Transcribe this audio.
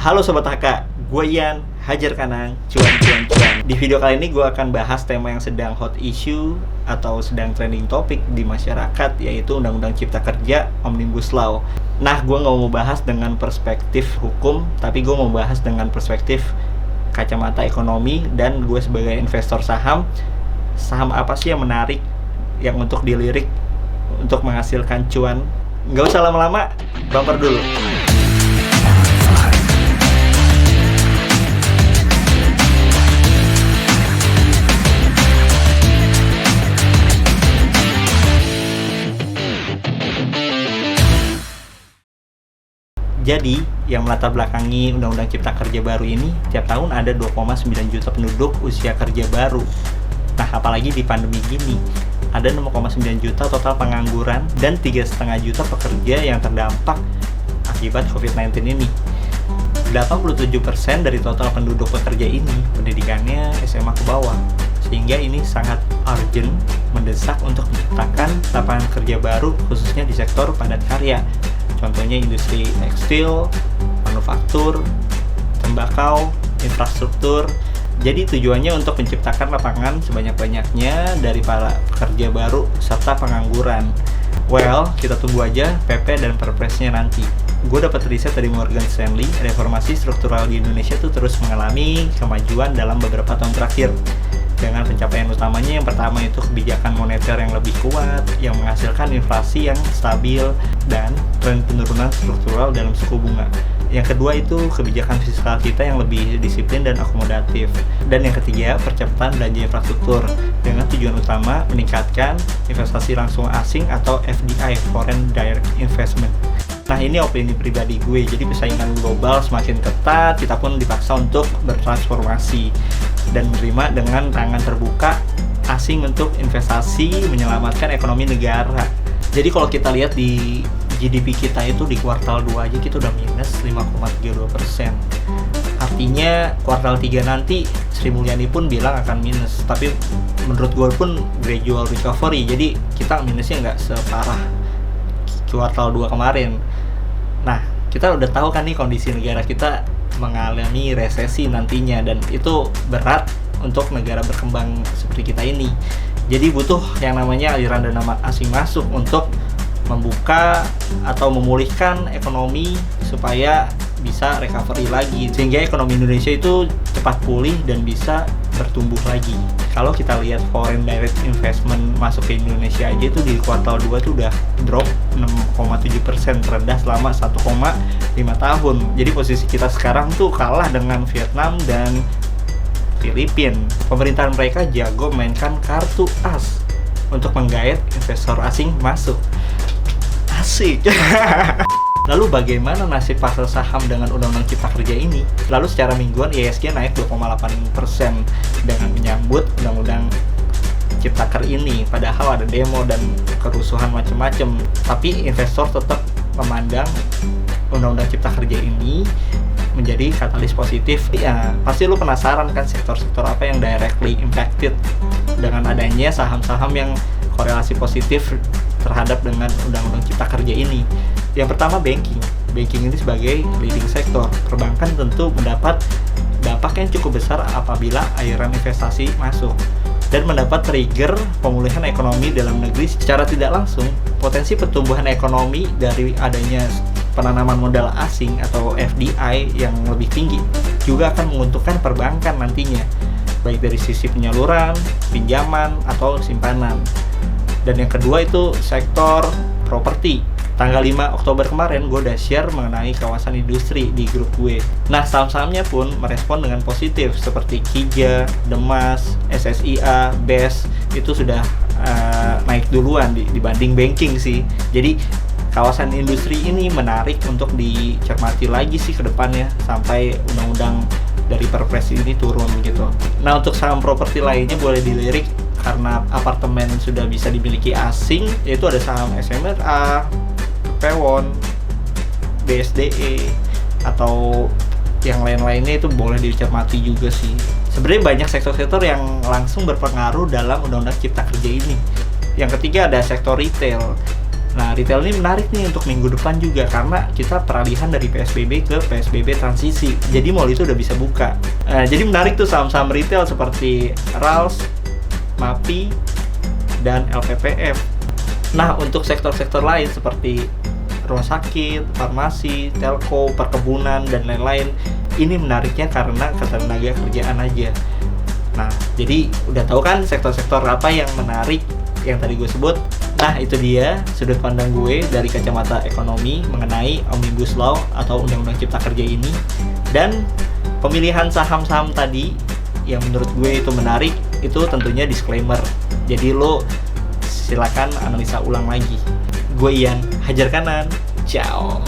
Halo Sobat HK, gue Ian, hajar kanang, cuan. Di video kali ini gue akan bahas tema yang sedang hot issue atau sedang trending topik di masyarakat, yaitu Undang-Undang Cipta Kerja Omnibus Law. Nah, gue nggak mau bahas dengan perspektif hukum, tapi gue mau bahas dengan perspektif kacamata ekonomi, dan gue sebagai investor saham apa sih yang menarik, yang untuk dilirik, untuk menghasilkan cuan. Nggak usah lama-lama, bumper dulu. Jadi, yang melatar belakangi Undang-Undang Cipta Kerja baru ini, tiap tahun ada 2,9 juta penduduk usia kerja baru. Nah, apalagi di pandemi gini, ada 6,9 juta total pengangguran dan 3,5 juta pekerja yang terdampak akibat COVID-19 ini. 87% dari total penduduk pekerja ini pendidikannya SMA ke bawah. Sehingga ini sangat urgent, mendesak untuk menciptakan lapangan kerja baru khususnya di sektor padat karya. Contohnya industri tekstil, manufaktur, tembakau, infrastruktur. Jadi tujuannya untuk menciptakan lapangan sebanyak-banyaknya dari para pekerja baru serta pengangguran. Well, kita tunggu aja PP dan Perpresnya nanti. Gue dapat riset dari Morgan Stanley, reformasi struktural di Indonesia tuh terus mengalami kemajuan dalam beberapa tahun terakhir. Dengan pencapaian utamanya, yang pertama itu kebijakan moneter yang lebih kuat, yang menghasilkan inflasi yang stabil, dan tren penurunan struktural dalam suku bunga. Yang kedua itu kebijakan fiskal kita yang lebih disiplin dan akomodatif. Dan yang ketiga, percepatan belanja infrastruktur, dengan tujuan utama meningkatkan investasi langsung asing atau FDI, Foreign Direct Investment. Nah, ini opini pribadi gue, jadi persaingan global semakin ketat, kita pun dipaksa untuk bertransformasi dan menerima dengan tangan terbuka asing untuk investasi menyelamatkan ekonomi negara. Jadi kalau kita lihat di GDP kita itu di kuartal 2 aja kita udah minus 5,32%. Artinya kuartal 3 nanti Sri Mulyani pun bilang akan minus, tapi menurut gue pun gradual recovery, jadi kita minusnya nggak separah kuartal 2 kemarin. Nah, kita udah tahu kan nih kondisi negara kita mengalami resesi nantinya, dan itu berat untuk negara berkembang seperti kita ini. Jadi butuh yang namanya aliran dana asing masuk untuk membuka atau memulihkan ekonomi supaya bisa recovery lagi, sehingga ekonomi Indonesia itu cepat pulih dan bisa bertumbuh lagi. Kalau kita lihat foreign direct investment masuk ke Indonesia aja itu di kuartal 2 itu udah drop 6,7%, terendah selama 1,5 tahun. Jadi posisi kita sekarang tuh kalah dengan Vietnam dan Filipina. Pemerintahan mereka jago mainkan kartu as untuk menggait investor asing masuk. Asik. Lalu bagaimana nasib pasar saham dengan Undang-Undang Cipta Kerja ini? Lalu secara mingguan IHSG naik 2,8% dengan menyambut Undang-Undang Cipta Kerja ini. Padahal ada demo dan kerusuhan macam-macam, tapi investor tetap memandang Undang-Undang Cipta Kerja ini menjadi katalis positif. Ya, pasti lu penasaran kan sektor-sektor apa yang directly impacted dengan adanya saham-saham yang korelasi positif terhadap dengan Undang-Undang Cipta Kerja ini. Yang pertama, banking. Banking ini sebagai leading sektor. Perbankan tentu mendapat dampak yang cukup besar apabila aliran investasi masuk dan mendapat trigger pemulihan ekonomi dalam negeri secara tidak langsung. Potensi pertumbuhan ekonomi dari adanya penanaman modal asing atau FDI yang lebih tinggi juga akan menguntungkan perbankan nantinya, baik dari sisi penyaluran, pinjaman, atau simpanan. Dan yang kedua itu sektor properti. Tanggal 5 Oktober kemarin gue udah share mengenai kawasan industri di grup gue. Nah, saham-sahamnya pun merespon dengan positif seperti Kija, Demas, SSIA, BES itu sudah naik duluan dibanding banking sih. Jadi kawasan industri ini menarik untuk dicermati lagi sih ke depannya sampai undang-undang dari Perpres ini turun gitu. Nah, untuk saham properti lainnya boleh dilirik karena apartemen sudah bisa dimiliki asing, yaitu ada saham SMRA, Pewon, BSDE, atau yang lain-lainnya itu boleh dicermati juga sih. Sebenarnya banyak sektor-sektor yang langsung berpengaruh dalam Undang-Undang Cipta Kerja ini. Yang ketiga ada sektor retail. Nah, retail ini menarik nih untuk minggu depan juga karena kita peralihan dari PSBB ke PSBB transisi. Jadi mall itu udah bisa buka. Jadi menarik tuh saham-saham retail seperti Ralls, MAPI, dan LPPF. Nah, untuk sektor-sektor lain seperti rumah sakit, farmasi, telco, perkebunan, dan lain-lain, ini menariknya karena ketenaga kerjaan aja. Nah, jadi udah tahu kan sektor-sektor apa yang menarik yang tadi gue sebut. Nah, itu dia sudut pandang gue dari kacamata ekonomi mengenai Omnibus Law atau Undang-Undang Cipta Kerja ini. Dan pemilihan saham-saham tadi yang menurut gue itu menarik, itu tentunya disclaimer. Jadi lo silakan analisa ulang lagi. Gue Ian, hajar kanan. Ciao.